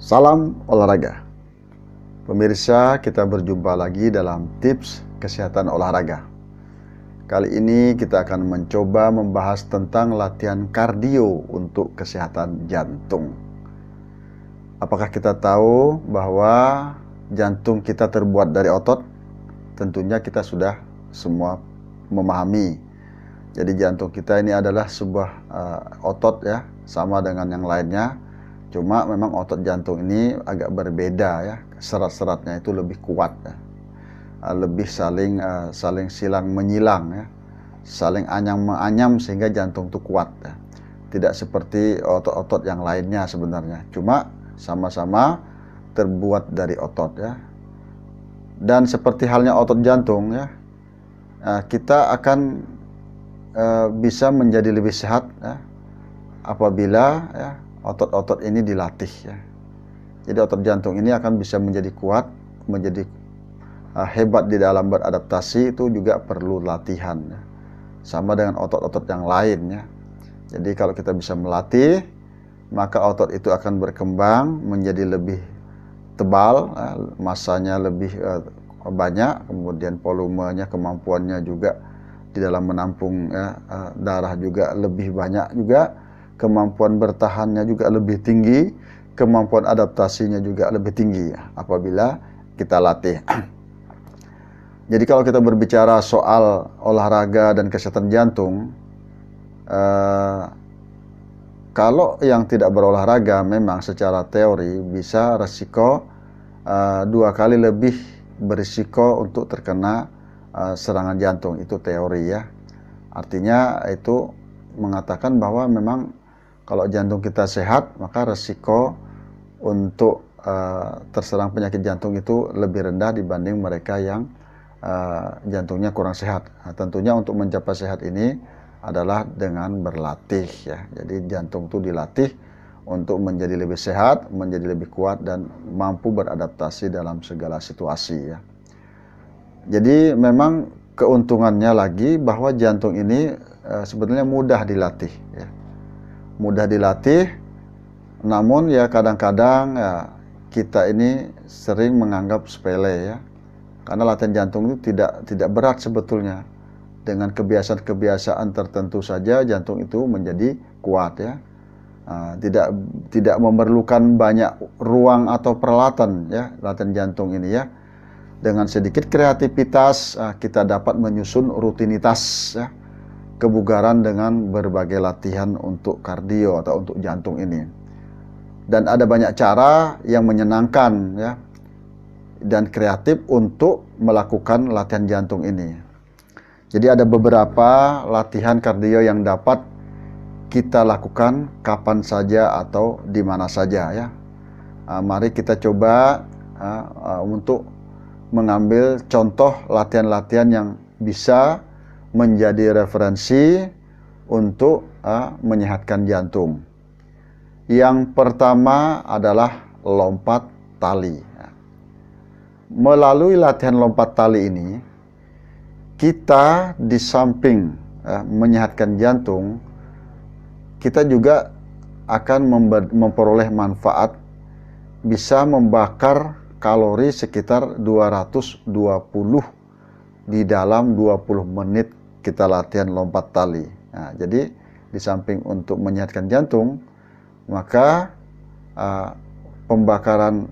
Salam olahraga. Pemirsa, kita berjumpa lagi dalam tips kesehatan olahraga. Kali ini kita akan mencoba membahas tentang latihan kardio untuk kesehatan jantung. Apakah kita tahu bahwa jantung kita terbuat dari otot? Tentunya kita sudah semua memahami. Jadi jantung kita ini adalah sebuah otot ya, sama dengan yang lainnya. Cuma memang otot jantung ini agak berbeda ya, serat-seratnya itu lebih kuat ya. Lebih saling silang menyilang ya, saling anyam menganyam sehingga jantung itu kuat ya. Tidak seperti otot-otot yang lainnya sebenarnya, cuma sama-sama terbuat dari otot ya. Dan seperti halnya otot jantung ya, kita akan bisa menjadi lebih sehat ya, apabila ya otot-otot ini dilatih ya. Jadi otot jantung ini akan bisa menjadi kuat, menjadi hebat di dalam beradaptasi, itu juga perlu latihan ya. Sama dengan otot-otot yang lain ya. Jadi kalau kita bisa melatih, maka otot itu akan berkembang menjadi lebih tebal, masanya lebih banyak, kemudian volumenya, kemampuannya juga di dalam menampung darah juga lebih banyak juga. Kemampuan bertahannya juga lebih tinggi, kemampuan adaptasinya juga lebih tinggi ya, apabila kita latih. Jadi kalau kita berbicara soal olahraga dan kesehatan jantung, kalau yang tidak berolahraga memang secara teori bisa resiko 2 kali lebih berisiko untuk terkena serangan jantung, itu teori ya. Artinya itu mengatakan bahwa memang kalau jantung kita sehat, maka resiko untuk terserang penyakit jantung itu lebih rendah dibanding mereka yang jantungnya kurang sehat. Nah, tentunya untuk mencapai sehat ini adalah dengan berlatih ya. Jadi jantung itu dilatih untuk menjadi lebih sehat, menjadi lebih kuat dan mampu beradaptasi dalam segala situasi ya. Jadi memang keuntungannya lagi bahwa jantung ini sebetulnya mudah dilatih ya. Mudah dilatih, namun ya kadang-kadang ya kita ini sering menganggap sepele ya. Karena latihan jantung itu tidak berat sebetulnya. Dengan kebiasaan-kebiasaan tertentu saja jantung itu menjadi kuat ya. Tidak memerlukan banyak ruang atau peralatan ya latihan jantung ini ya. Dengan sedikit kreativitas kita dapat menyusun rutinitas ya, kebugaran dengan berbagai latihan untuk kardio atau untuk jantung ini. Dan ada banyak cara yang menyenangkan ya dan kreatif untuk melakukan latihan jantung ini. Jadi ada beberapa latihan kardio yang dapat kita lakukan kapan saja atau di mana saja ya. Mari kita coba untuk mengambil contoh latihan-latihan yang bisa menjadi referensi untuk menyehatkan jantung. Yang pertama adalah lompat tali. Melalui latihan lompat tali ini, kita di samping menyehatkan jantung, kita juga akan memperoleh manfaat, bisa membakar kalori sekitar 220 di dalam 20 menit kita latihan lompat tali. Nah, jadi di samping untuk menyehatkan jantung, maka pembakaran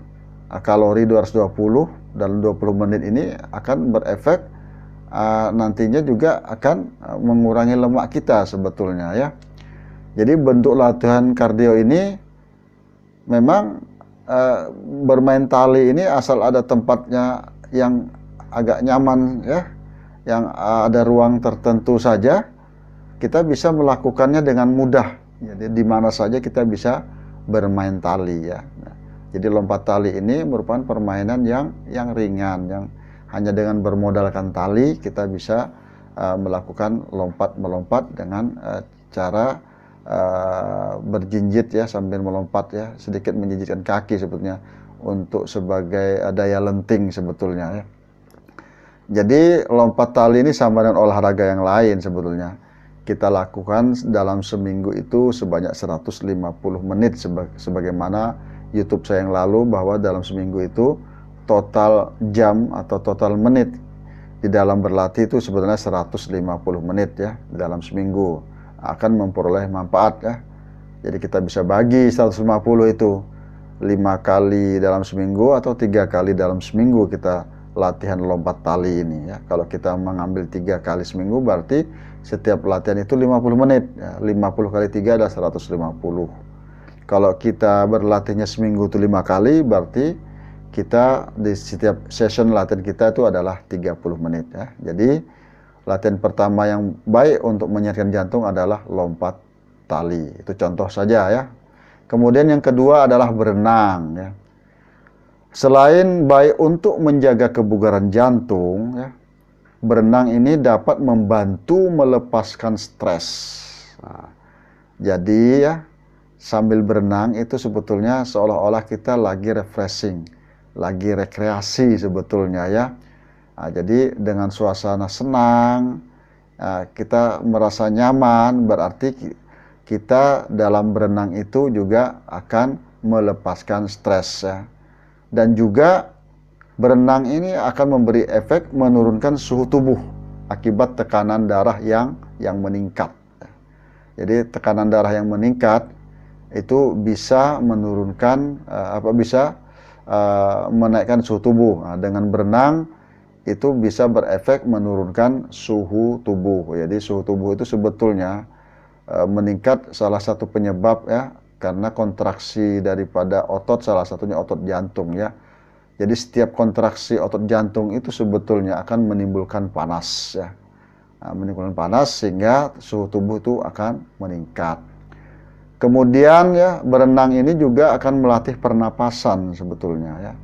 kalori 220 dalam 20 menit ini akan berefek nantinya juga akan mengurangi lemak kita sebetulnya ya. Jadi bentuk latihan kardio ini memang bermain tali ini asal ada tempatnya yang agak nyaman ya, yang ada ruang tertentu saja, kita bisa melakukannya dengan mudah. Jadi di mana saja kita bisa bermain tali ya. Nah, jadi lompat tali ini merupakan permainan yang ringan, yang hanya dengan bermodalkan tali kita bisa melakukan melompat dengan cara berjinjit ya, sambil melompat ya, sedikit menjinjitkan kaki sebetulnya untuk sebagai daya lenting sebetulnya ya. Jadi lompat tali ini sama dengan olahraga yang lain sebetulnya. Kita lakukan dalam seminggu itu sebanyak 150 menit sebagaimana YouTube saya yang lalu bahwa dalam seminggu itu total jam atau total menit di dalam berlatih itu sebenarnya 150 menit ya di dalam seminggu akan memperoleh manfaat ya. Jadi kita bisa bagi 150 itu 5 kali dalam seminggu atau 3 kali dalam seminggu kita latihan lompat tali ini ya. Kalau kita mengambil 3 kali seminggu berarti setiap latihan itu 50 menit ya. 50 kali 3 adalah 150. Kalau kita berlatihnya seminggu itu 5 kali berarti kita di setiap session latihan kita itu adalah 30 menit ya. Jadi latihan pertama yang baik untuk menyehatkan jantung adalah lompat tali. Itu contoh saja ya. Kemudian yang kedua adalah berenang ya. Selain baik untuk menjaga kebugaran jantung ya, berenang ini dapat membantu melepaskan stres. Nah, jadi ya sambil berenang itu sebetulnya seolah-olah kita lagi refreshing, lagi rekreasi sebetulnya ya. Nah, jadi dengan suasana senang, kita merasa nyaman, berarti kita dalam berenang itu juga akan melepaskan stres ya. Dan juga berenang ini akan memberi efek menurunkan suhu tubuh akibat tekanan darah yang meningkat. Jadi tekanan darah yang meningkat itu bisa menurunkan menaikkan suhu tubuh. Nah, dengan berenang itu bisa berefek menurunkan suhu tubuh. Jadi suhu tubuh itu sebetulnya meningkat salah satu penyebab ya karena kontraksi daripada otot, salah satunya otot jantung ya. Jadi setiap kontraksi otot jantung itu sebetulnya akan menimbulkan panas ya. Nah, menimbulkan panas sehingga suhu tubuh itu akan meningkat. Kemudian ya berenang ini juga akan melatih pernapasan sebetulnya ya.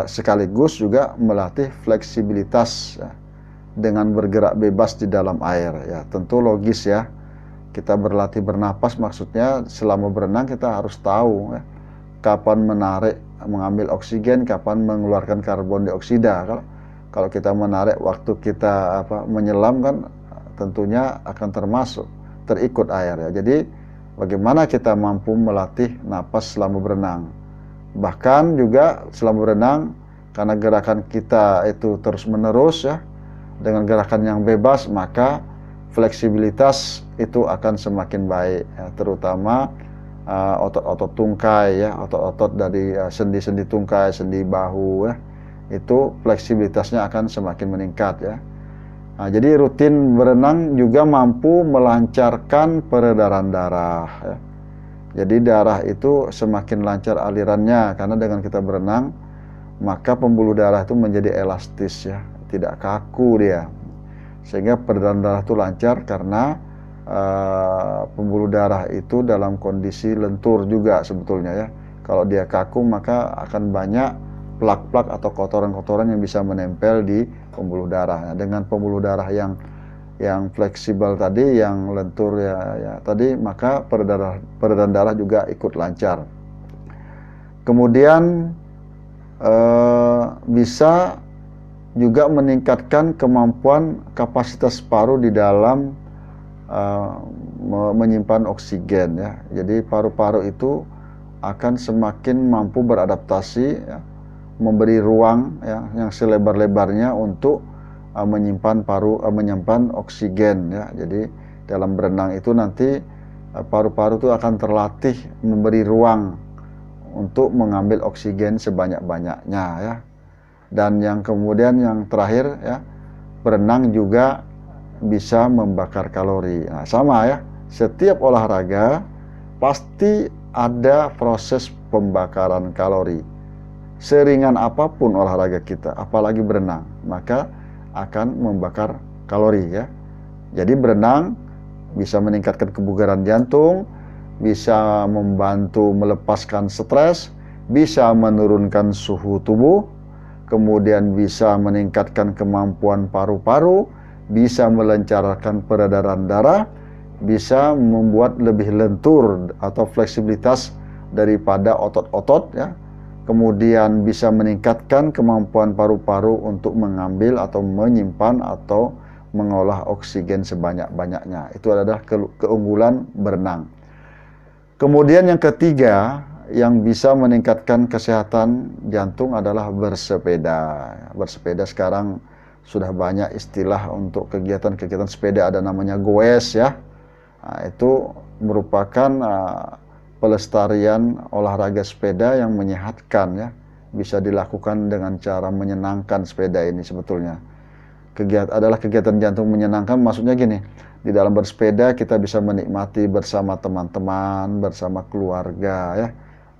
Sekaligus juga melatih fleksibilitas ya, dengan bergerak bebas di dalam air ya. Tentu logis ya. Kita berlatih bernapas maksudnya selama berenang kita harus tahu ya, kapan mengambil oksigen, kapan mengeluarkan karbon dioksida. Kalau kita menarik waktu kita menyelam kan tentunya akan terikut air ya. Jadi bagaimana kita mampu melatih napas selama berenang. Bahkan juga selama berenang karena gerakan kita itu terus menerus ya, dengan gerakan yang bebas maka fleksibilitas itu akan semakin baik ya, terutama otot-otot tungkai ya, otot-otot dari sendi-sendi tungkai, sendi bahu ya, itu fleksibilitasnya akan semakin meningkat ya. Nah, jadi rutin berenang juga mampu melancarkan peredaran darah ya. Jadi darah itu semakin lancar alirannya karena dengan kita berenang maka pembuluh darah itu menjadi elastis ya, tidak kaku dia. Sehingga peredaran darah itu lancar karena pembuluh darah itu dalam kondisi lentur juga sebetulnya ya. Kalau dia kaku maka akan banyak plak-plak atau kotoran-kotoran yang bisa menempel di pembuluh darah. Nah, dengan pembuluh darah yang fleksibel tadi, yang lentur ya tadi, maka peredaran darah juga ikut lancar. Kemudian bisa juga meningkatkan kemampuan kapasitas paru di dalam menyimpan oksigen ya. Jadi paru-paru itu akan semakin mampu beradaptasi ya, memberi ruang ya yang selebar-lebarnya untuk menyimpan oksigen ya. Jadi dalam berenang itu nanti paru-paru itu akan terlatih memberi ruang untuk mengambil oksigen sebanyak-banyaknya ya. Dan yang kemudian yang terakhir ya, berenang juga bisa membakar kalori. Nah, sama ya, setiap olahraga pasti ada proses pembakaran kalori. Seringan apapun olahraga kita, apalagi berenang, maka akan membakar kalori ya. Jadi berenang bisa meningkatkan kebugaran jantung, bisa membantu melepaskan stres, bisa menurunkan suhu tubuh, kemudian bisa meningkatkan kemampuan paru-paru, bisa melancarkan peredaran darah, bisa membuat lebih lentur atau fleksibilitas daripada otot-otot ya. Kemudian bisa meningkatkan kemampuan paru-paru untuk mengambil atau menyimpan atau mengolah oksigen sebanyak-banyaknya. Itu adalah keunggulan berenang. Kemudian yang ketiga yang bisa meningkatkan kesehatan jantung adalah bersepeda. Bersepeda sekarang sudah banyak istilah untuk kegiatan-kegiatan sepeda, ada namanya goes ya. Nah, itu merupakan pelestarian olahraga sepeda yang menyehatkan ya. Bisa dilakukan dengan cara menyenangkan sepeda ini sebetulnya. Kegiatan jantung menyenangkan, maksudnya gini, di dalam bersepeda kita bisa menikmati bersama teman-teman, bersama keluarga ya,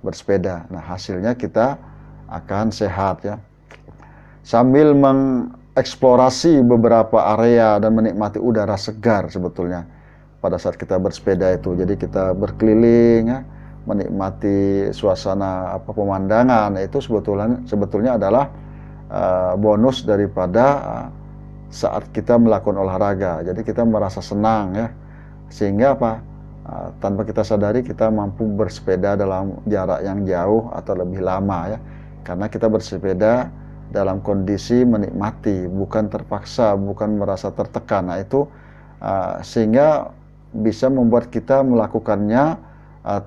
bersepeda. Nah, hasilnya kita akan sehat ya. Sambil mengeksplorasi beberapa area dan menikmati udara segar sebetulnya pada saat kita bersepeda itu. Jadi kita berkeliling ya, menikmati suasana pemandangan, itu sebetulnya adalah bonus daripada saat kita melakukan olahraga. Jadi kita merasa senang ya, sehingga tanpa kita sadari kita mampu bersepeda dalam jarak yang jauh atau lebih lama ya, karena kita bersepeda dalam kondisi menikmati, bukan terpaksa, bukan merasa tertekan. Nah itu sehingga bisa membuat kita melakukannya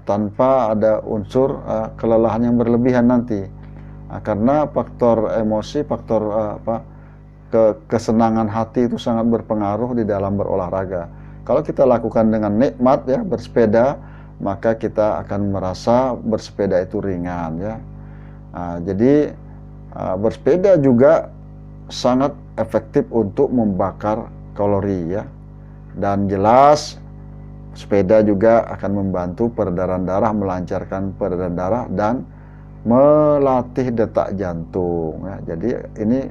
tanpa ada unsur kelelahan yang berlebihan nanti, karena faktor emosi, faktor kesenangan hati itu sangat berpengaruh di dalam berolahraga. Kalau kita lakukan dengan nikmat ya, bersepeda, maka kita akan merasa bersepeda itu ringan ya. Jadi bersepeda juga sangat efektif untuk membakar kalori ya. Dan jelas sepeda juga akan membantu peredaran darah, melancarkan peredaran darah dan melatih detak jantung ya. Jadi ini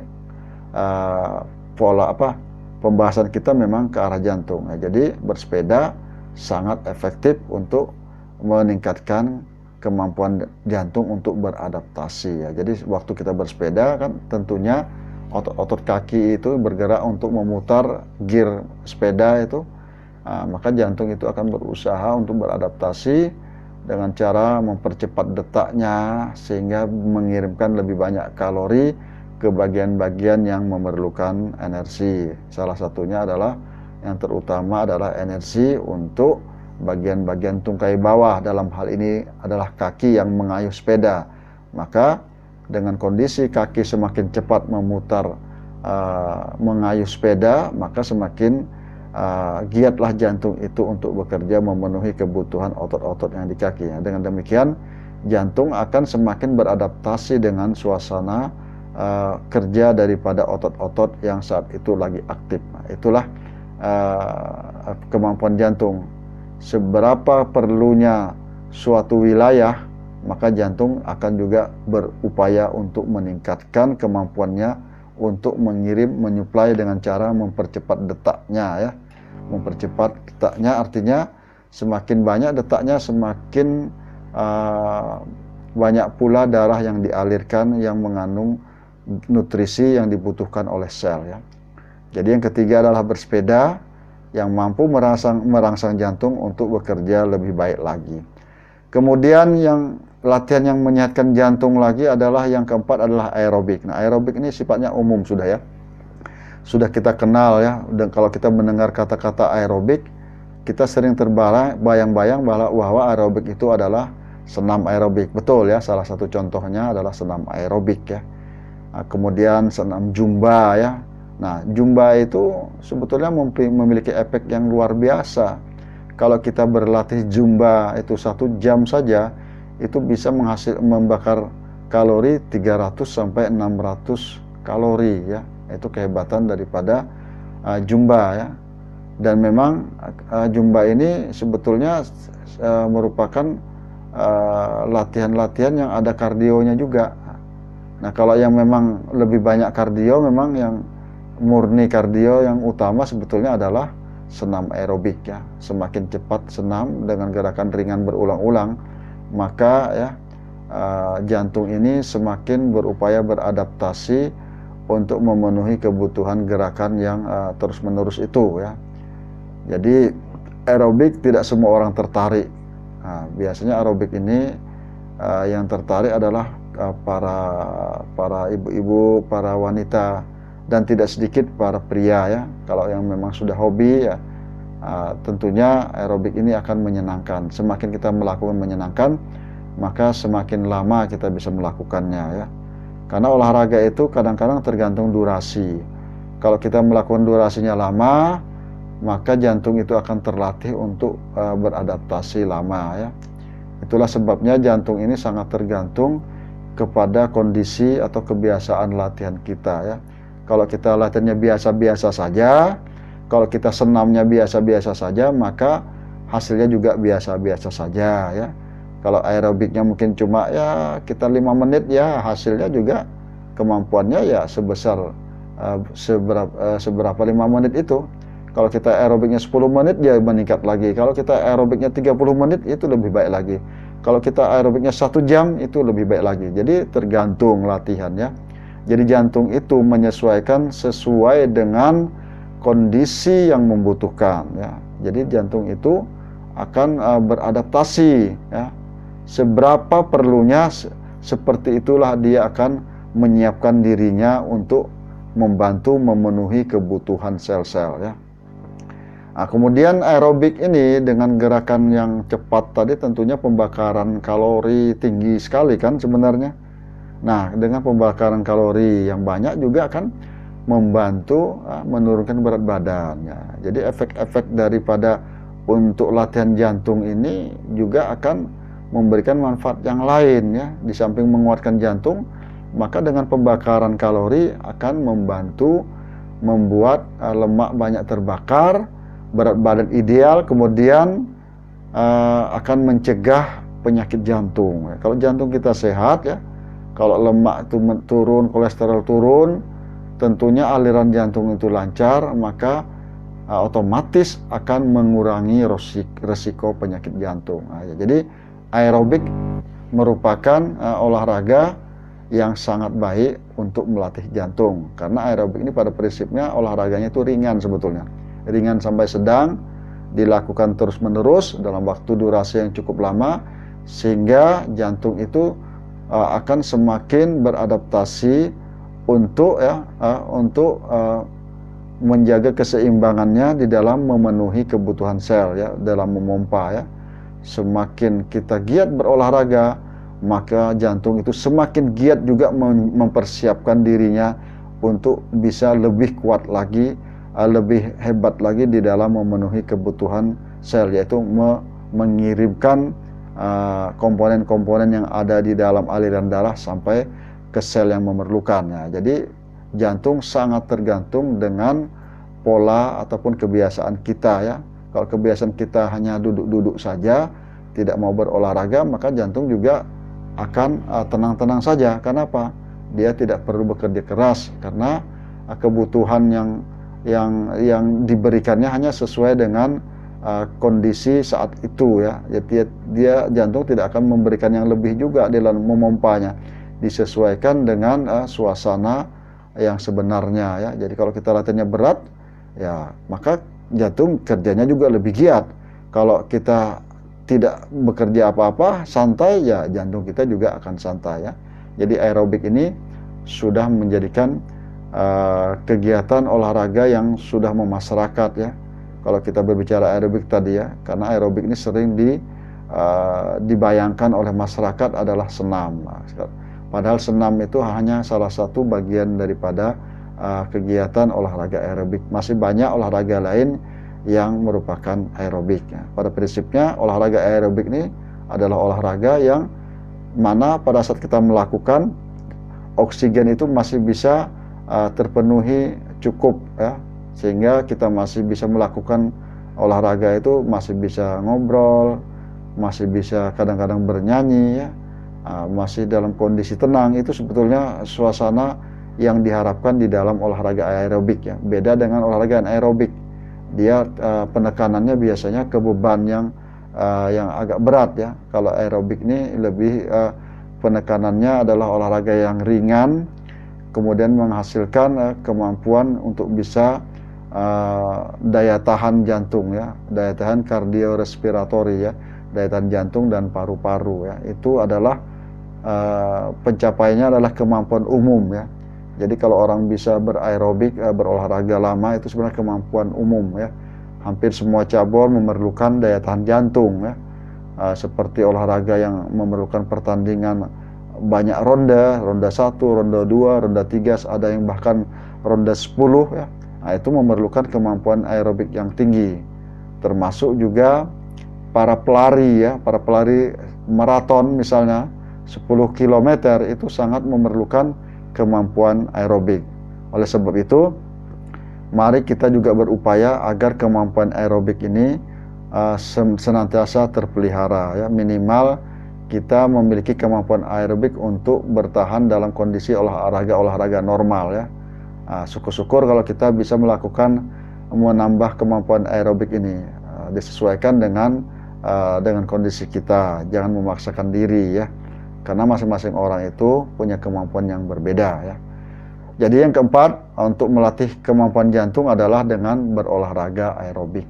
pembahasan kita memang ke arah jantung. Nah, jadi bersepeda sangat efektif untuk meningkatkan kemampuan jantung untuk beradaptasi ya. Jadi waktu kita bersepeda kan tentunya otot-otot kaki itu bergerak untuk memutar gear sepeda itu. Maka jantung itu akan berusaha untuk beradaptasi dengan cara mempercepat detaknya sehingga mengirimkan lebih banyak kalori ke bagian-bagian yang memerlukan energi. Salah satunya adalah, yang terutama adalah energi untuk bagian-bagian tungkai bawah, dalam hal ini adalah kaki yang mengayuh sepeda. Maka dengan kondisi kaki semakin cepat memutar mengayuh sepeda, maka semakin giatlah jantung itu untuk bekerja memenuhi kebutuhan otot-otot yang di kaki. Dengan demikian jantung akan semakin beradaptasi dengan suasana kerja daripada otot-otot yang saat itu lagi aktif. Nah, itulah kemampuan jantung. Seberapa perlunya suatu wilayah, maka jantung akan juga berupaya untuk meningkatkan kemampuannya untuk mengirim, menyuplai dengan cara mempercepat detaknya ya. Mempercepat detaknya artinya semakin banyak detaknya, semakin banyak pula darah yang dialirkan yang mengandung nutrisi yang dibutuhkan oleh sel ya. Jadi yang ketiga adalah bersepeda yang mampu merangsang jantung untuk bekerja lebih baik lagi. Kemudian yang latihan yang menyehatkan jantung lagi adalah yang keempat adalah aerobik. Nah, aerobik ini sifatnya umum sudah ya. Sudah kita kenal ya, dan kalau kita mendengar kata-kata aerobik, kita sering terbayang-bayang bahwa aerobik itu adalah senam aerobik. Betul ya, salah satu contohnya adalah senam aerobik ya. Kemudian senam Zumba ya. Nah, Zumba itu sebetulnya memiliki efek yang luar biasa. Kalau kita berlatih Zumba itu 1 jam saja, itu bisa membakar kalori 300 sampai 600 kalori ya. Itu kehebatan daripada Zumba ya. Dan memang Zumba ini sebetulnya merupakan latihan-latihan yang ada kardionya juga. Nah, kalau yang memang lebih banyak kardio, memang yang murni kardio yang utama sebetulnya adalah senam aerobik ya. Semakin cepat senam dengan gerakan ringan berulang-ulang, maka ya jantung ini semakin berupaya beradaptasi untuk memenuhi kebutuhan gerakan yang terus-menerus itu ya. Jadi aerobik tidak semua orang tertarik. Nah, biasanya aerobik ini yang tertarik adalah para ibu-ibu, para wanita, dan tidak sedikit para pria ya. Kalau yang memang sudah hobi ya, tentunya aerobik ini akan menyenangkan. Semakin kita melakukan menyenangkan, maka semakin lama kita bisa melakukannya ya. Karena olahraga itu kadang-kadang tergantung durasi. Kalau kita melakukan durasinya lama, maka jantung itu akan terlatih untuk beradaptasi lama ya. Itulah sebabnya jantung ini sangat tergantung kepada kondisi atau kebiasaan latihan kita ya. Kalau kita latihannya biasa-biasa saja, kalau kita senamnya biasa-biasa saja, maka hasilnya juga biasa-biasa saja ya. Kalau aerobiknya mungkin cuma ya kita 5 menit ya, hasilnya juga kemampuannya ya sebesar seberapa 5 menit itu. Kalau kita aerobiknya 10 menit dia meningkat lagi. Kalau kita aerobiknya 30 menit itu lebih baik lagi. Kalau kita aerobiknya 1 jam itu lebih baik lagi. Jadi tergantung latihannya. Jadi jantung itu menyesuaikan sesuai dengan kondisi yang membutuhkan ya. Jadi jantung itu akan beradaptasi ya. Seberapa perlunya, seperti itulah dia akan menyiapkan dirinya untuk membantu memenuhi kebutuhan sel-sel ya. Nah, kemudian aerobik ini dengan gerakan yang cepat tadi tentunya pembakaran kalori tinggi sekali kan sebenarnya. Nah, dengan pembakaran kalori yang banyak juga akan membantu menurunkan berat badan ya. Jadi efek-efek daripada untuk latihan jantung ini juga akan memberikan manfaat yang lain ya. Di samping menguatkan jantung, maka dengan pembakaran kalori akan membantu membuat lemak banyak terbakar, berat badan ideal, kemudian akan mencegah penyakit jantung ya. Kalau jantung kita sehat ya, kalau lemak itu turun, kolesterol turun, tentunya aliran jantung itu lancar, maka otomatis akan mengurangi resiko penyakit jantung. Nah, jadi aerobik merupakan olahraga yang sangat baik untuk melatih jantung. Karena aerobik ini pada prinsipnya olahraganya itu ringan sebetulnya. Ringan sampai sedang, dilakukan terus-menerus dalam waktu durasi yang cukup lama, sehingga jantung itu akan semakin beradaptasi untuk menjaga keseimbangannya di dalam memenuhi kebutuhan sel ya, dalam memompa ya. Semakin kita giat berolahraga, maka jantung itu semakin giat juga mempersiapkan dirinya untuk bisa lebih kuat lagi, lebih hebat lagi di dalam memenuhi kebutuhan sel, yaitu mengirimkan komponen-komponen yang ada di dalam aliran darah sampai ke sel yang memerlukannya. Jadi jantung sangat tergantung dengan pola ataupun kebiasaan kita ya. Kalau kebiasaan kita hanya duduk-duduk saja, tidak mau berolahraga, maka jantung juga akan tenang-tenang saja. Kenapa? Dia tidak perlu bekerja keras karena kebutuhan yang diberikannya hanya sesuai dengan kondisi saat itu ya. Jadi dia jantung tidak akan memberikan yang lebih juga dalam memompanya. Disesuaikan dengan suasana yang sebenarnya ya. Jadi kalau kita latihannya berat ya, maka jantung kerjanya juga lebih giat. Kalau kita tidak bekerja apa-apa, santai ya, jantung kita juga akan santai ya. Jadi aerobik ini sudah menjadikan kegiatan olahraga yang sudah memasyarakat ya. Kalau kita berbicara aerobik tadi ya, karena aerobik ini sering dibayangkan oleh masyarakat adalah senam. Padahal senam itu hanya salah satu bagian daripada kegiatan olahraga aerobik. Masih banyak olahraga lain yang merupakan aerobik. Pada prinsipnya olahraga aerobik ini adalah olahraga yang mana pada saat kita melakukan, oksigen itu masih bisa terpenuhi cukup ya, sehingga kita masih bisa melakukan olahraga itu, masih bisa ngobrol, masih bisa kadang-kadang bernyanyi ya, masih dalam kondisi tenang. Itu sebetulnya suasana yang diharapkan di dalam olahraga aerobik ya. Beda dengan olahraga anaerobik, dia penekanannya biasanya ke beban yang agak berat ya. Kalau aerobik ini lebih penekanannya adalah olahraga yang ringan, kemudian menghasilkan kemampuan untuk bisa daya tahan jantung ya, daya tahan kardiorespiratori ya, daya tahan jantung dan paru-paru ya. Itu adalah pencapaiannya adalah kemampuan umum ya. Jadi kalau orang bisa beraerobik, berolahraga lama, itu sebenarnya kemampuan umum ya. Hampir semua cabur memerlukan daya tahan jantung ya. seperti olahraga yang memerlukan pertandingan banyak ronde, ronde 1, ronde 2, ronde 3, ada yang bahkan ronde 10 ya. Nah, itu memerlukan kemampuan aerobik yang tinggi. Termasuk juga para pelari ya, para pelari maraton misalnya 10 km itu sangat memerlukan kemampuan aerobik. Oleh sebab itu, mari kita juga berupaya agar kemampuan aerobik ini senantiasa terpelihara ya, minimal kita memiliki kemampuan aerobik untuk bertahan dalam kondisi olahraga normal ya. Syukur-syukur kalau kita bisa menambah kemampuan aerobik ini, disesuaikan dengan kondisi kita, jangan memaksakan diri ya, karena masing-masing orang itu punya kemampuan yang berbeda ya. Jadi yang keempat, untuk melatih kemampuan jantung adalah dengan berolahraga aerobik.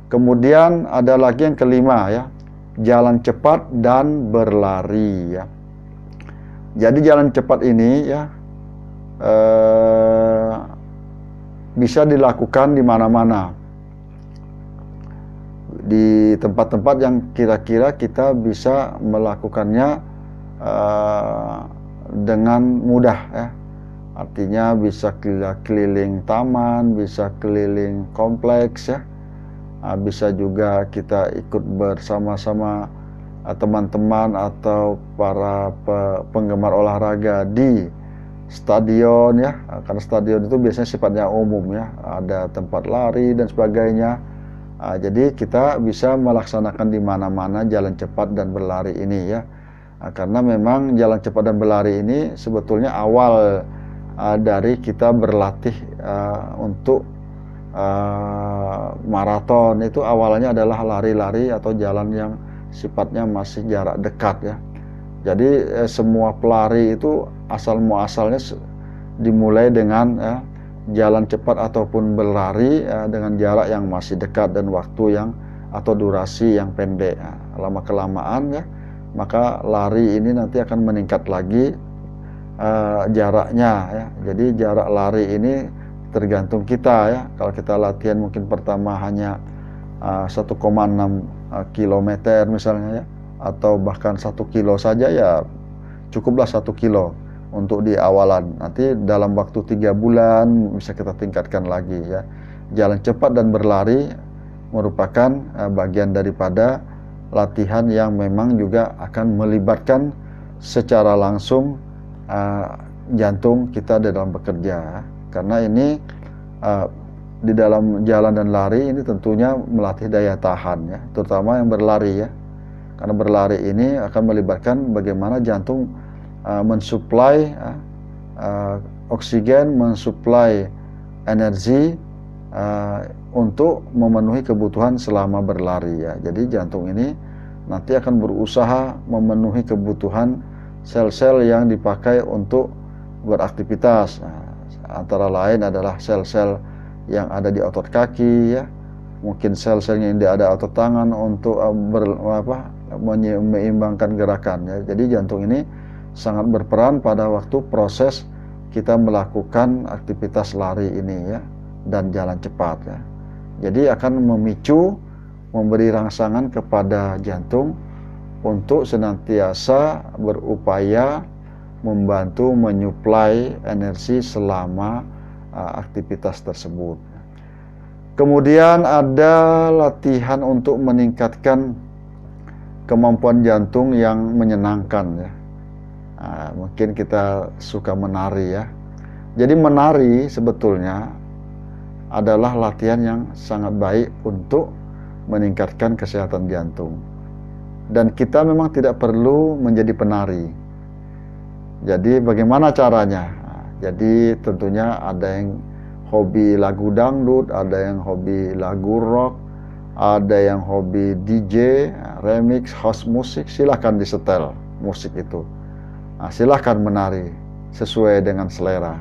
Kemudian ada lagi yang kelima ya, jalan cepat dan berlari ya. Jadi jalan cepat ini ya bisa dilakukan di mana-mana, di tempat-tempat yang kira-kira kita bisa melakukannya dengan mudah ya. Artinya bisa keliling taman, bisa keliling kompleks ya. Bisa juga kita ikut bersama-sama teman-teman atau para penggemar olahraga di stadion ya, karena stadion itu biasanya sifatnya umum ya, ada tempat lari dan sebagainya. Jadi kita bisa melaksanakan di mana-mana jalan cepat dan berlari ini ya, karena memang jalan cepat dan berlari ini sebetulnya awal dari kita berlatih untuk maraton. Itu awalnya adalah lari-lari atau jalan yang sifatnya masih jarak dekat ya. Jadi semua pelari itu asal muasalnya dimulai dengan jalan cepat ataupun berlari dengan jarak yang masih dekat dan waktu yang atau durasi yang pendek. Lama kelamaan ya, maka lari ini nanti akan meningkat lagi jaraknya ya. Jadi jarak lari ini tergantung kita ya. Kalau kita latihan mungkin pertama hanya 1,6 km misalnya ya, atau bahkan 1 kilo saja ya, cukuplah 1 kilo untuk di awalan. Nanti dalam waktu 3 bulan bisa kita tingkatkan lagi ya. Jalan cepat dan berlari merupakan bagian daripada latihan yang memang juga akan melibatkan secara langsung jantung kita dalam bekerja. Karena ini di dalam jalan dan lari ini tentunya melatih daya tahan ya, terutama yang berlari ya. Karena berlari ini akan melibatkan bagaimana jantung mensuplai oksigen, mensuplai energi untuk memenuhi kebutuhan selama berlari ya. Jadi jantung ini nanti akan berusaha memenuhi kebutuhan sel-sel yang dipakai untuk beraktivitas. Antara lain adalah sel-sel yang ada di otot kaki ya, mungkin sel-sel yang ada otot tangan untuk menyeimbangkan gerakan ya. Jadi jantung ini sangat berperan pada waktu proses kita melakukan aktivitas lari ini ya, dan jalan cepat ya. Jadi akan memicu, memberi rangsangan kepada jantung untuk senantiasa berupaya membantu menyuplai energi selama aktivitas tersebut. Kemudian ada latihan untuk meningkatkan kemampuan jantung yang menyenangkan ya. Mungkin kita suka menari ya. Jadi menari sebetulnya adalah latihan yang sangat baik untuk meningkatkan kesehatan jantung. Dan kita memang tidak perlu menjadi penari. Jadi bagaimana caranya? Jadi tentunya ada yang hobi lagu dangdut, ada yang hobi lagu rock, ada yang hobi DJ, remix, house musik, silahkan disetel musik itu. Silahkan menari sesuai dengan selera.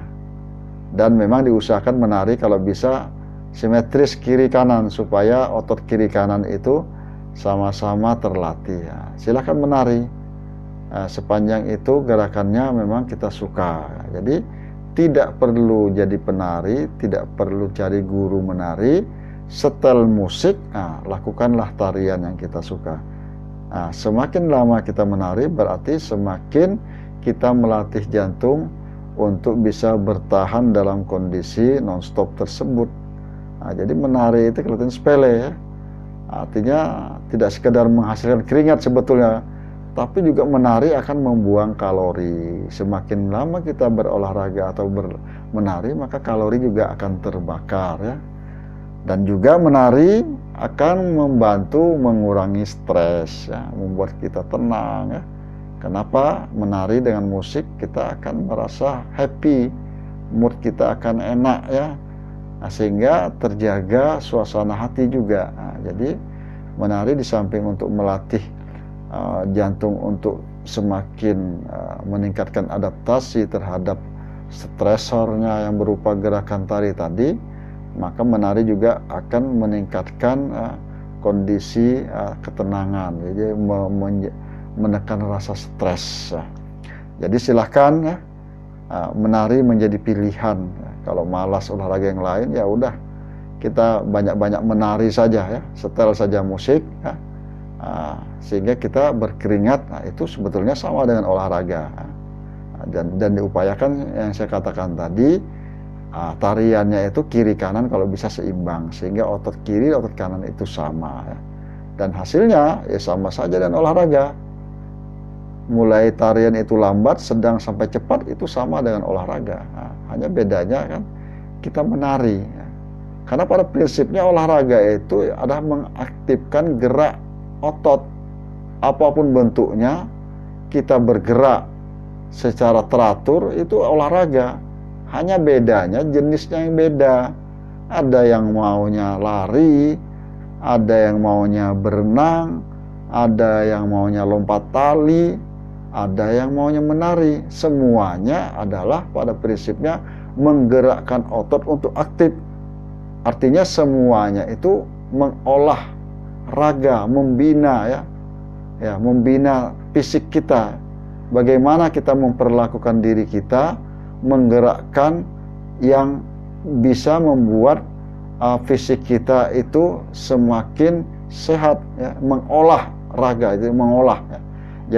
Dan memang diusahakan menari kalau bisa simetris kiri kanan supaya otot kiri kanan itu sama-sama terlatih. Silahkan menari. Sepanjang itu gerakannya memang kita suka. Jadi tidak perlu jadi penari, tidak perlu cari guru menari, setel musik, lakukanlah tarian yang kita suka. Nah, semakin lama kita menari berarti semakin kita melatih jantung untuk bisa bertahan dalam kondisi non-stop tersebut. Nah, jadi menari itu kelihatan sepele ya. Artinya tidak sekedar menghasilkan keringat sebetulnya, tapi juga menari akan membuang kalori. Semakin lama kita berolahraga atau menari, maka kalori juga akan terbakar ya. Dan juga menari akan membantu mengurangi stres ya, membuat kita tenang ya. Kenapa? Menari dengan musik kita akan merasa happy, mood kita akan enak ya. Nah, sehingga terjaga suasana hati juga. Nah, jadi menari di samping untuk melatih jantung untuk semakin meningkatkan adaptasi terhadap stresornya yang berupa gerakan tari tadi, maka menari juga akan meningkatkan kondisi ketenangan, jadi menekan rasa stres. Jadi silahkan ya, menari menjadi pilihan. Kalau malas olahraga yang lain, ya udah kita banyak-banyak menari saja ya, setel saja musik ya, sehingga kita berkeringat. Nah, itu sebetulnya sama dengan olahraga. Dan diupayakan yang saya katakan tadi, tariannya itu kiri kanan kalau bisa seimbang, sehingga otot kiri otot kanan itu sama ya. Dan hasilnya ya sama saja dengan olahraga. Mulai tarian itu lambat, sedang sampai cepat itu sama dengan olahraga. Nah, hanya bedanya kan kita menari ya. Karena pada prinsipnya olahraga itu adalah mengaktifkan gerak otot apapun bentuknya. Kita bergerak secara teratur itu olahraga. Hanya bedanya jenisnya yang beda. Ada yang maunya lari, ada yang maunya berenang, ada yang maunya lompat tali, ada yang maunya menari. Semuanya adalah pada prinsipnya menggerakkan otot untuk aktif. Artinya semuanya itu mengolah raga, membina ya, membina fisik kita. Bagaimana kita memperlakukan diri kita, menggerakkan yang bisa membuat fisik kita itu semakin sehat ya, mengolah raga itu mengolah ya.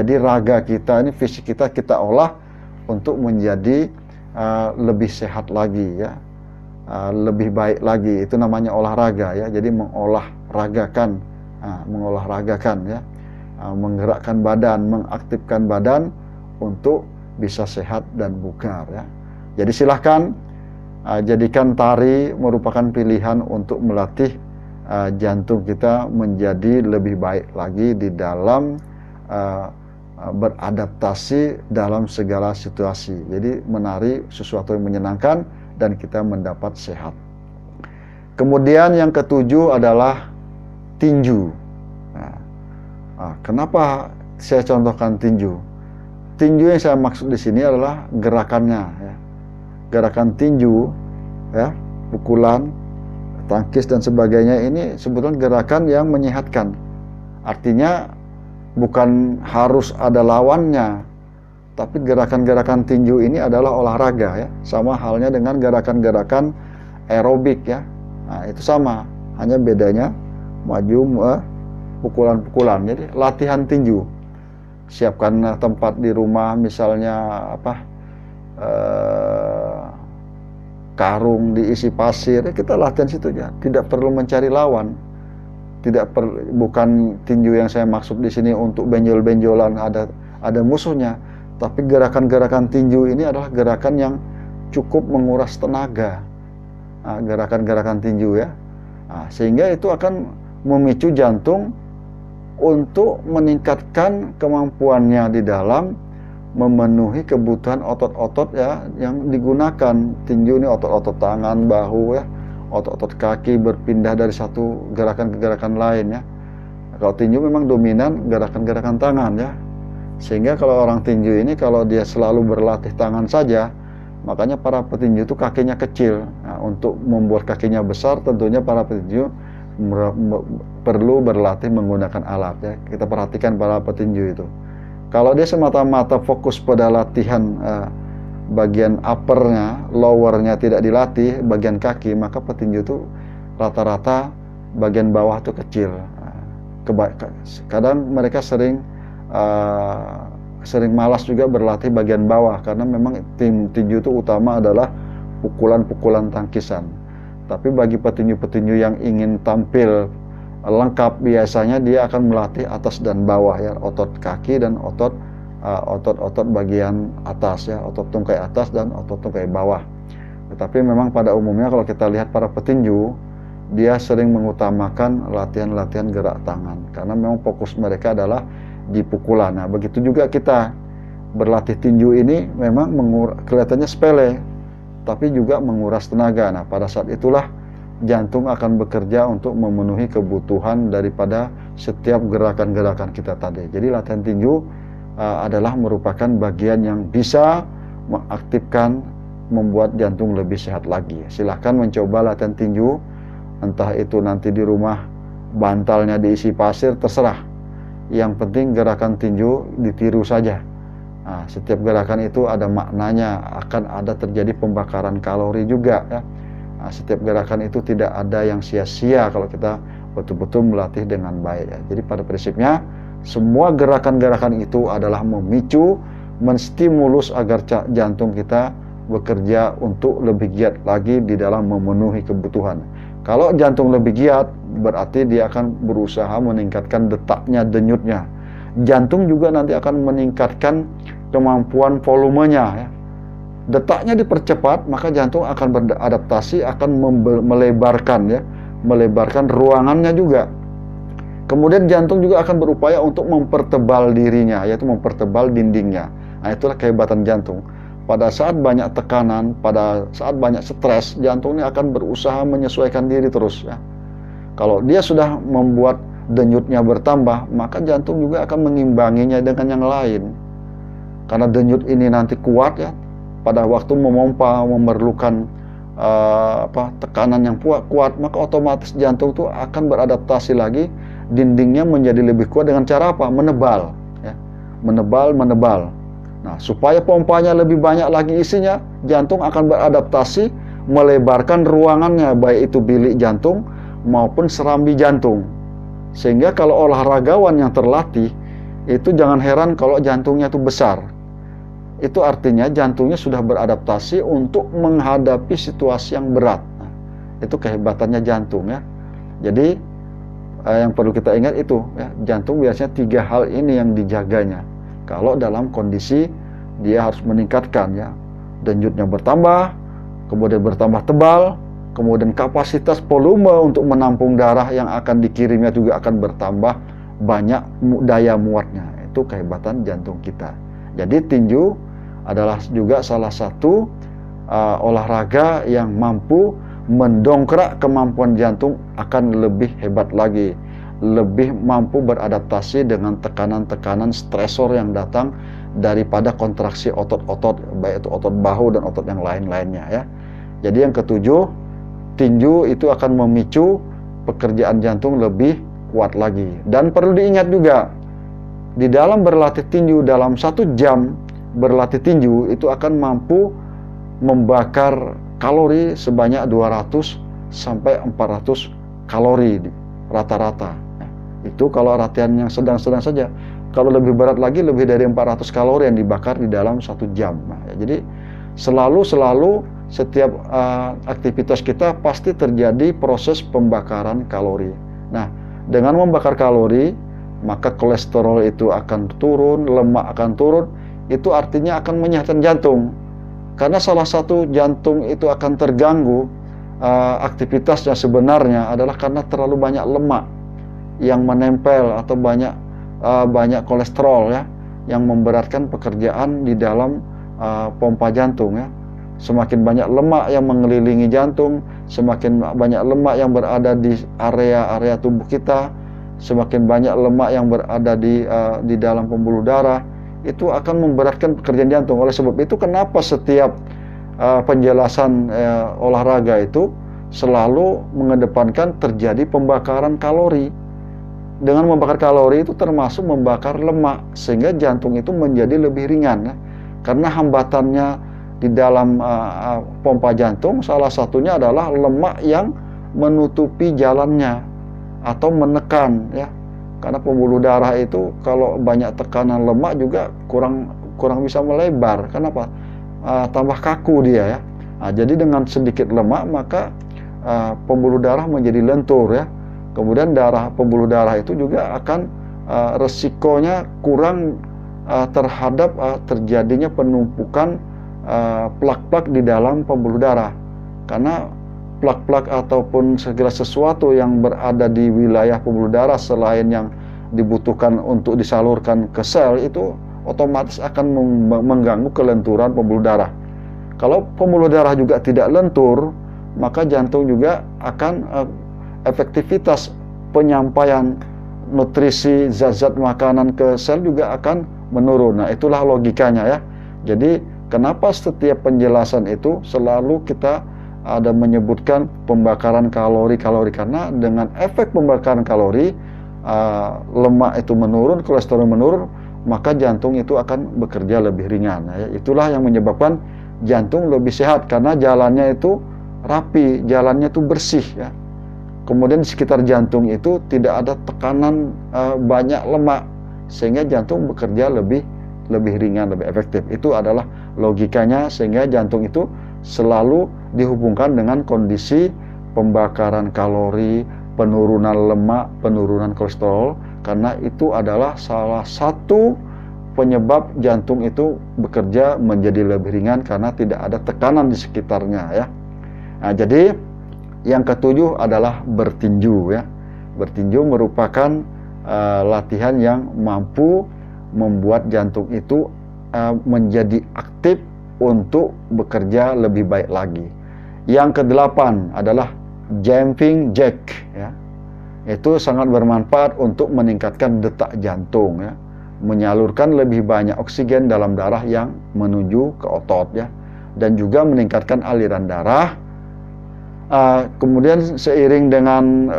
Jadi raga kita ini, fisik kita olah untuk menjadi lebih sehat lagi ya, lebih baik lagi. Itu namanya olahraga ya. Jadi mengolahragakan ya, menggerakkan badan, mengaktifkan badan untuk bisa sehat dan bugar ya. Jadi silahkan jadikan tari merupakan pilihan untuk melatih jantung kita menjadi lebih baik lagi di dalam beradaptasi dalam segala situasi. Jadi menari sesuatu yang menyenangkan dan kita mendapat sehat. Kemudian yang ketujuh adalah tinju. Kenapa saya contohkan tinju? Tinju yang saya maksud di sini adalah gerakannya ya. Gerakan tinju ya, pukulan, tangkis dan sebagainya ini sebetulnya gerakan yang menyehatkan. Artinya bukan harus ada lawannya, tapi gerakan-gerakan tinju ini adalah olahraga ya. Sama halnya dengan gerakan-gerakan aerobik ya. Nah, itu sama, hanya bedanya maju pukulan-pukulan. Jadi latihan tinju. Siapkan tempat di rumah, misalnya karung diisi pasir, kita latihan situ aja. Tidak perlu mencari lawan. Bukan tinju yang saya maksud di sini untuk benjol-benjolan ada musuhnya, tapi gerakan-gerakan tinju ini adalah gerakan yang cukup menguras tenaga. Gerakan-gerakan tinju ya. Sehingga itu akan memicu jantung untuk meningkatkan kemampuannya di dalam memenuhi kebutuhan otot-otot ya yang digunakan. Tinju ini otot-otot tangan, bahu ya, otot-otot kaki berpindah dari satu gerakan ke gerakan lain ya. Kalau tinju memang dominan gerakan-gerakan tangan ya. Sehingga kalau orang tinju ini kalau dia selalu berlatih tangan saja, makanya para petinju itu kakinya kecil. Nah, untuk membuat kakinya besar tentunya para petinju perlu berlatih menggunakan alat ya. Kita perhatikan para petinju itu. Kalau dia semata-mata fokus pada latihan bagian uppernya, lowernya tidak dilatih, bagian kaki, maka petinju itu rata-rata bagian bawah itu kecil. Kadang mereka sering malas juga berlatih bagian bawah, karena memang tinju itu utama adalah pukulan-pukulan tangkisan. Tapi bagi petinju-petinju yang ingin tampil lengkap, biasanya dia akan melatih atas dan bawah ya, otot kaki dan otot bagian atas ya, otot tungkai atas dan otot tungkai bawah. Tetapi memang pada umumnya kalau kita lihat para petinju, dia sering mengutamakan latihan-latihan gerak tangan, karena memang fokus mereka adalah di pukulan. Nah, begitu juga kita berlatih tinju ini memang kelihatannya sepele, tapi juga menguras tenaga. Nah, pada saat itulah jantung akan bekerja untuk memenuhi kebutuhan daripada setiap gerakan-gerakan kita tadi. Jadi latihan tinju adalah merupakan bagian yang bisa mengaktifkan, membuat jantung lebih sehat lagi. Silahkan mencoba latihan tinju, entah itu nanti di rumah bantalnya diisi pasir, terserah. Yang penting gerakan tinju ditiru saja. Nah, setiap gerakan itu ada maknanya, akan ada terjadi pembakaran kalori juga ya. Nah, setiap gerakan itu tidak ada yang sia-sia kalau kita betul-betul melatih dengan baik ya. Jadi pada prinsipnya semua gerakan-gerakan itu adalah memicu, menstimulus agar jantung kita bekerja untuk lebih giat lagi di dalam memenuhi kebutuhan. Kalau jantung lebih giat, berarti dia akan berusaha meningkatkan detaknya, denyutnya. Jantung juga nanti akan meningkatkan kemampuan volumenya ya. Detaknya dipercepat, maka jantung akan beradaptasi, akan melebarkan ruangannya juga. Kemudian jantung juga akan berupaya untuk mempertebal dirinya, yaitu mempertebal dindingnya. Nah, itulah kehebatan jantung. Pada saat banyak tekanan, pada saat banyak stres, jantungnya akan berusaha menyesuaikan diri terus ya. Kalau dia sudah membuat denyutnya bertambah, maka jantung juga akan mengimbanginya dengan yang lain. Karena denyut ini nanti kuat ya, pada waktu memompa memerlukan tekanan yang kuat, maka otomatis jantung itu akan beradaptasi lagi, dindingnya menjadi lebih kuat dengan cara apa? Menebal ya. Menebal. Nah, supaya pompanya lebih banyak lagi isinya, jantung akan beradaptasi melebarkan ruangannya, baik itu bilik jantung maupun serambi jantung. Sehingga kalau olahragawan yang terlatih, itu jangan heran kalau jantungnya itu besar. Itu artinya jantungnya sudah beradaptasi untuk menghadapi situasi yang berat. Nah, itu kehebatannya jantung ya. Jadi yang perlu kita ingat itu ya, jantung biasanya 3 hal ini yang dijaganya. Kalau dalam kondisi dia harus meningkatkan ya, denyutnya bertambah, kemudian bertambah tebal, kemudian kapasitas volume untuk menampung darah yang akan dikirimnya juga akan bertambah banyak, daya muatnya. Itu kehebatan jantung kita. Jadi tinju adalah juga salah satu olahraga yang mampu mendongkrak kemampuan jantung akan lebih hebat lagi, lebih mampu beradaptasi dengan tekanan-tekanan stresor yang datang daripada kontraksi otot-otot, baik itu otot bahu dan otot yang lain-lainnya ya. Jadi yang ketujuh, tinju itu akan memicu pekerjaan jantung lebih kuat lagi. Dan perlu diingat juga, di dalam berlatih tinju, dalam 1 jam berlatih tinju itu akan mampu membakar kalori sebanyak 200 sampai 400 kalori rata-rata. Itu kalau latihan yang sedang-sedang saja. Kalau lebih berat lagi, lebih dari 400 kalori yang dibakar di dalam 1 jam. Nah, jadi selalu setiap aktivitas kita pasti terjadi proses pembakaran kalori. Nah, dengan membakar kalori, maka kolesterol itu akan turun, lemak akan turun. Itu artinya akan menyehatkan jantung. Karena salah satu jantung itu akan terganggu aktivitasnya sebenarnya adalah karena terlalu banyak lemak yang menempel atau banyak kolesterol ya, yang memberatkan pekerjaan di dalam pompa jantung ya. Semakin banyak lemak yang mengelilingi jantung, semakin banyak lemak yang berada di area-area tubuh kita, semakin banyak lemak yang berada di dalam pembuluh darah, itu akan memberatkan pekerjaan jantung. Oleh sebab itu kenapa setiap penjelasan olahraga itu selalu mengedepankan terjadi pembakaran kalori. Dengan membakar kalori itu termasuk membakar lemak, sehingga jantung itu menjadi lebih ringan ya. Karena hambatannya di dalam pompa jantung salah satunya adalah lemak yang menutupi jalannya atau menekan ya. Karena pembuluh darah itu kalau banyak tekanan lemak juga kurang bisa melebar. Kenapa? Tambah kaku dia ya. Nah, jadi dengan sedikit lemak maka pembuluh darah menjadi lentur ya. Kemudian pembuluh darah itu juga akan resikonya kurang terhadap terjadinya penumpukan plak-plak di dalam pembuluh darah. Karena plak-plak ataupun segala sesuatu yang berada di wilayah pembuluh darah selain yang dibutuhkan untuk disalurkan ke sel itu otomatis akan mengganggu kelenturan pembuluh darah. Kalau pembuluh darah juga tidak lentur, maka jantung juga akan efektivitas penyampaian nutrisi zat-zat makanan ke sel juga akan menurun. Nah, itulah logikanya ya. Jadi kenapa setiap penjelasan itu selalu kita ada menyebutkan pembakaran kalori, karena dengan efek pembakaran kalori lemak itu menurun, kolesterol menurun, maka jantung itu akan bekerja lebih ringan ya. Itulah yang menyebabkan jantung lebih sehat karena jalannya itu rapi, jalannya itu bersih ya. Kemudian di sekitar jantung itu tidak ada tekanan banyak lemak sehingga jantung bekerja lebih ringan, lebih efektif. Itu adalah logikanya sehingga jantung itu selalu dihubungkan dengan kondisi pembakaran kalori, penurunan lemak, penurunan kolesterol, karena itu adalah salah satu penyebab jantung itu bekerja menjadi lebih ringan karena tidak ada tekanan di sekitarnya ya. Nah, jadi yang ketujuh adalah bertinju ya. Bertinju merupakan latihan yang mampu membuat jantung itu menjadi aktif untuk bekerja lebih baik lagi. Yang kedelapan adalah jumping jack ya. Itu sangat bermanfaat untuk meningkatkan detak jantung ya, menyalurkan lebih banyak oksigen dalam darah yang menuju ke otot ya, dan juga meningkatkan aliran darah. Kemudian seiring dengan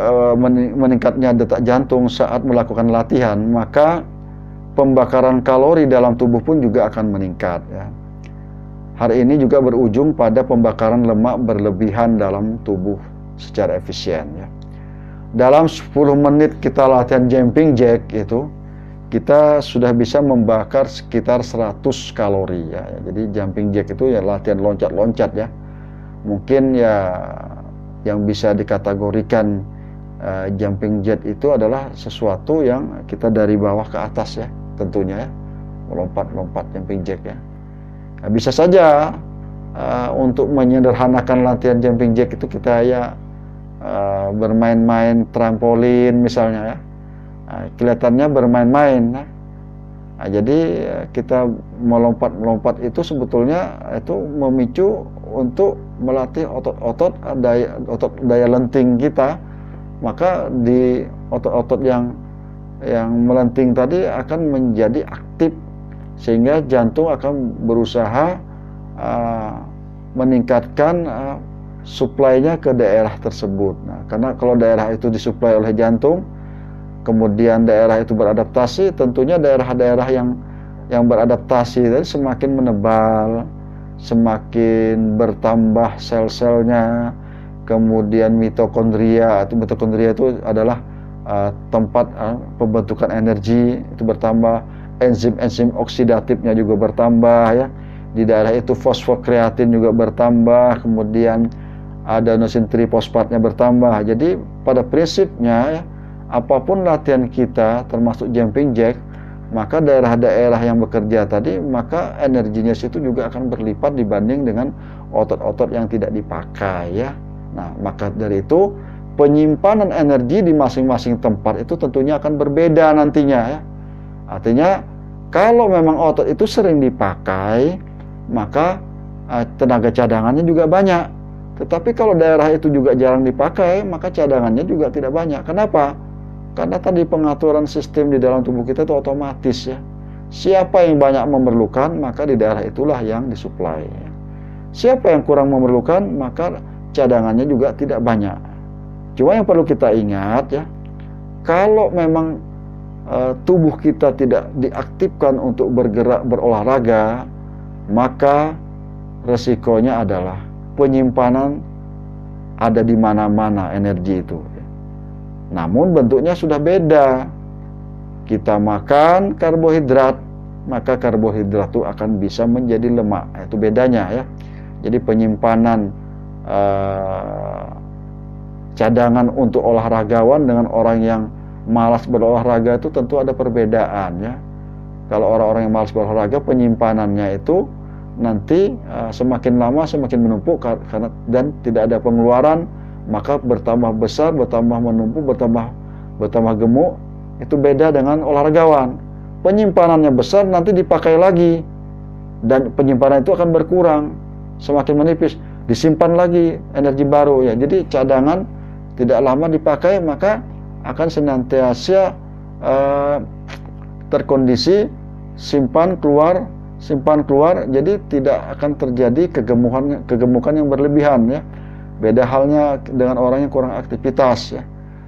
meningkatnya detak jantung saat melakukan latihan, maka pembakaran kalori dalam tubuh pun juga akan meningkat ya. Hal ini juga berujung pada pembakaran lemak berlebihan dalam tubuh secara efisien ya. Dalam 10 menit kita latihan jumping jack itu, kita sudah bisa membakar sekitar 100 kalori ya. Jadi jumping jack itu ya latihan loncat-loncat ya. Mungkin ya yang bisa dikategorikan jumping jack itu adalah sesuatu yang kita dari bawah ke atas ya, tentunya ya, melompat-lompat jumping jack ya. Nah, bisa saja untuk menyederhanakan latihan jumping jack itu kita ya bermain-main trampolin misalnya ya. Nah, kelihatannya bermain-main ya. Nah, jadi kita melompat-melompat itu sebetulnya itu memicu untuk melatih otot daya lenting kita. Maka di otot-otot yang melenting tadi akan menjadi aktif sehingga jantung akan berusaha meningkatkan suplainya ke daerah tersebut. Nah, karena kalau daerah itu disuplai oleh jantung, kemudian daerah itu beradaptasi, tentunya daerah-daerah yang beradaptasi tadi semakin menebal, semakin bertambah sel-selnya, kemudian mitokondria itu adalah tempat pembentukan energi itu bertambah, enzim-enzim oksidatifnya juga bertambah ya. Di daerah itu fosfokreatin juga bertambah, kemudian adenosin trifosfatnya bertambah. Jadi pada prinsipnya ya, apapun latihan kita termasuk jumping jack, maka daerah-daerah yang bekerja tadi maka energinya situ juga akan berlipat dibanding dengan otot-otot yang tidak dipakai ya. Nah, maka dari itu penyimpanan energi di masing-masing tempat itu tentunya akan berbeda nantinya ya. Artinya kalau memang otot itu sering dipakai, maka tenaga cadangannya juga banyak. Tetapi kalau daerah itu juga jarang dipakai, maka cadangannya juga tidak banyak. Kenapa? Karena tadi pengaturan sistem di dalam tubuh kita itu otomatis ya. Siapa yang banyak memerlukan, maka di daerah itulah yang disuplai. Siapa yang kurang memerlukan, maka cadangannya juga tidak banyak. Cuma yang perlu kita ingat ya, kalau memang tubuh kita tidak diaktifkan untuk bergerak berolahraga, maka resikonya adalah penyimpanan ada di mana-mana energi itu. Namun bentuknya sudah beda. kita makan karbohidrat, maka karbohidrat itu akan bisa menjadi lemak. Itu bedanya ya. Jadi penyimpanan cadangan untuk olahragawan dengan orang yang malas berolahraga itu tentu ada perbedaan ya. Kalau orang-orang yang malas berolahraga, penyimpanannya itu nanti semakin lama semakin menumpuk karena dan tidak ada pengeluaran, maka bertambah besar, bertambah menumpuk, bertambah gemuk. Itu beda dengan olahragawan. Penyimpanannya besar, nanti dipakai lagi dan penyimpanan itu akan berkurang, semakin menipis, disimpan lagi energi baru ya. Jadi cadangan tidak lama dipakai, maka akan senantiasa terkondisi simpan keluar, jadi tidak akan terjadi kegemukan yang berlebihan ya. Beda halnya dengan orang yang kurang aktivitas ya.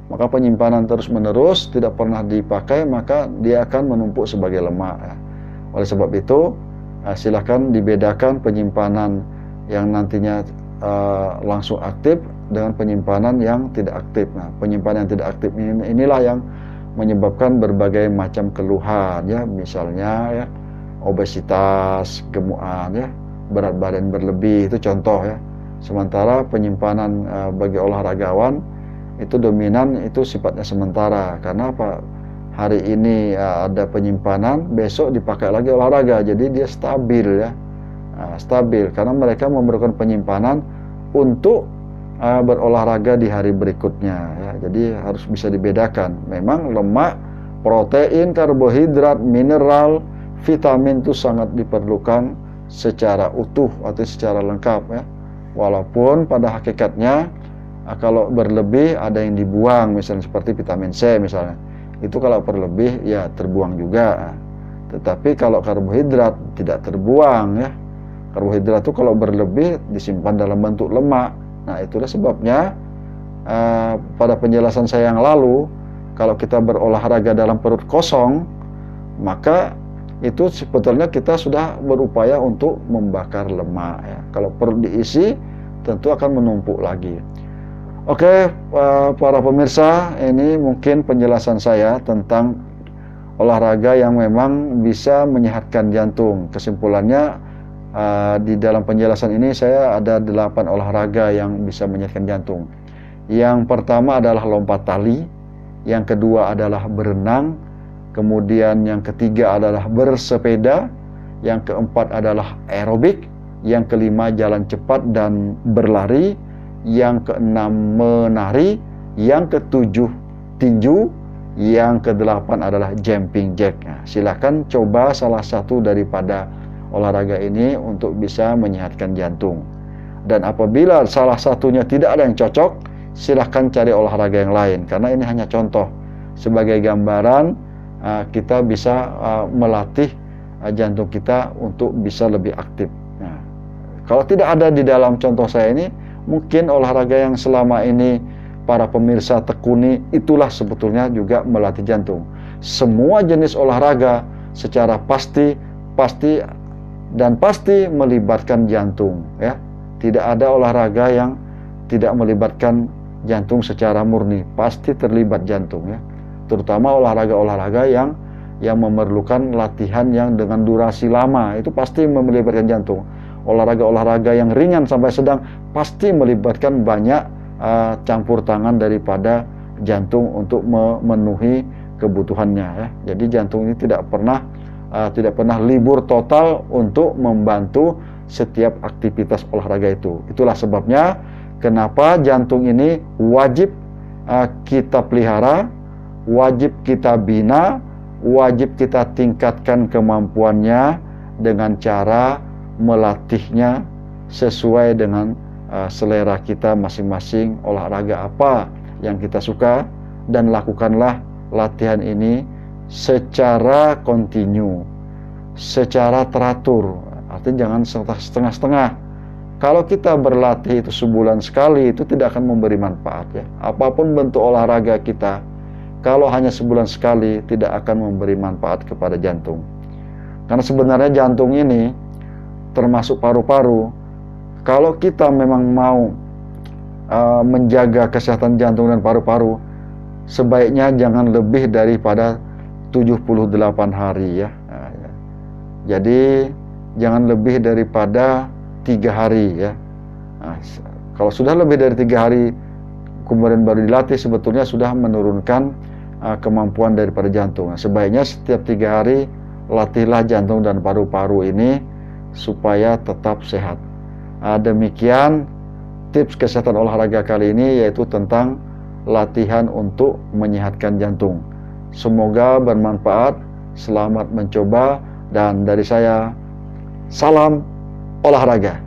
Maka penyimpanan terus menerus tidak pernah dipakai, maka dia akan menumpuk sebagai lemak ya. Oleh sebab itu silakan dibedakan penyimpanan yang nantinya langsung aktif dengan penyimpanan yang tidak aktif. Nah, penyimpanan yang tidak aktif inilah yang menyebabkan berbagai macam keluhan ya, misalnya ya obesitas, gemukan ya, berat badan berlebih, itu contoh ya. Sementara penyimpanan bagi olahragawan itu dominan, itu sifatnya sementara. Karena apa? Hari ini ada penyimpanan, besok dipakai lagi olahraga, jadi dia stabil ya. Stabil karena mereka memerlukan penyimpanan untuk berolahraga di hari berikutnya ya. Jadi harus bisa dibedakan. Memang lemak, protein, karbohidrat, mineral, vitamin itu sangat diperlukan secara utuh atau secara lengkap ya. Walaupun pada hakikatnya kalau berlebih ada yang dibuang, misalnya seperti vitamin C misalnya. Itu kalau berlebih ya terbuang juga. Tetapi kalau karbohidrat tidak terbuang ya. Karbohidrat itu kalau berlebih disimpan dalam bentuk lemak. Nah, itulah sebabnya pada penjelasan saya yang lalu, kalau kita berolahraga dalam perut kosong, maka itu sebetulnya kita sudah berupaya untuk membakar lemak ya. Kalau perut diisi, tentu akan menumpuk lagi. Oke, para pemirsa, ini mungkin penjelasan saya tentang olahraga yang memang bisa menyehatkan jantung. Kesimpulannya, di dalam penjelasan ini saya ada 8 olahraga yang bisa menyehatkan jantung. Yang pertama adalah lompat tali, yang kedua adalah berenang, kemudian yang ketiga adalah bersepeda, yang keempat adalah aerobik, yang kelima jalan cepat dan berlari, yang keenam menari, yang ketujuh tinju, yang kedelapan adalah jumping jack. Nah, silakan coba salah satu daripada olahraga ini untuk bisa menyehatkan jantung. Dan apabila salah satunya tidak ada yang cocok, silakan cari olahraga yang lain, karena ini hanya contoh. Sebagai gambaran, kita bisa melatih jantung kita untuk bisa lebih aktif. Nah, kalau tidak ada di dalam contoh saya ini, mungkin olahraga yang selama ini para pemirsa tekuni itulah sebetulnya juga melatih jantung. Semua jenis olahraga secara pasti melibatkan jantung ya. Tidak ada olahraga yang tidak melibatkan jantung secara murni, pasti terlibat jantung ya. Terutama olahraga-olahraga yang memerlukan latihan yang dengan durasi lama, itu pasti melibatkan jantung. Olahraga-olahraga yang ringan sampai sedang pasti melibatkan banyak campur tangan daripada jantung untuk memenuhi kebutuhannya ya. Jadi jantung ini tidak pernah libur total untuk membantu setiap aktivitas olahraga itu. Itulah sebabnya kenapa jantung ini wajib kita pelihara, wajib kita bina, wajib kita tingkatkan kemampuannya dengan cara melatihnya sesuai dengan selera kita masing-masing. Olahraga apa yang kita suka, dan lakukanlah latihan ini secara kontinu, secara teratur. Artinya jangan setengah-setengah. Kalau kita berlatih itu sebulan sekali, itu tidak akan memberi manfaat ya. Apapun bentuk olahraga kita, kalau hanya sebulan sekali, tidak akan memberi manfaat kepada jantung. Karena sebenarnya jantung ini termasuk paru-paru. Kalau kita memang mau menjaga kesehatan jantung dan paru-paru, sebaiknya jangan lebih daripada 78 hari ya. Nah, ya. Jadi jangan lebih daripada 3 hari ya. Nah, kalau sudah lebih dari 3 hari kemudian baru dilatih, sebetulnya sudah menurunkan kemampuan daripada jantung. Nah, sebaiknya setiap 3 hari latihlah jantung dan paru-paru ini supaya tetap sehat. Demikian tips kesehatan olahraga kali ini, yaitu tentang latihan untuk menyehatkan jantung. Semoga bermanfaat. Selamat mencoba, dan dari saya, salam olahraga.